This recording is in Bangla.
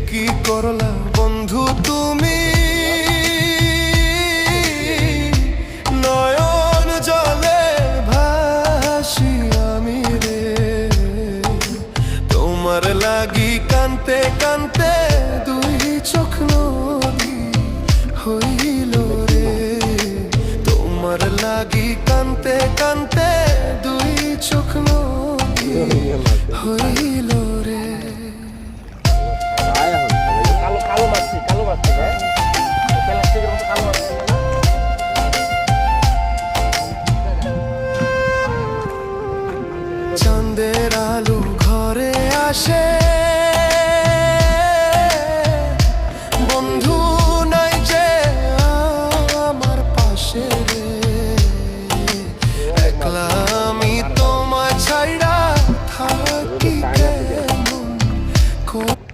কি করলা বন্ধু তুমি, নয়ন জলে ভাসি আমি রে। তোমার লাগি কানতে কানতে দুই চোখ নদী হইল রে। তোমার লাগি কানতে কানতে দুই চোখ নদী হইল রে। চাঁদের আলো ঘরে আসে,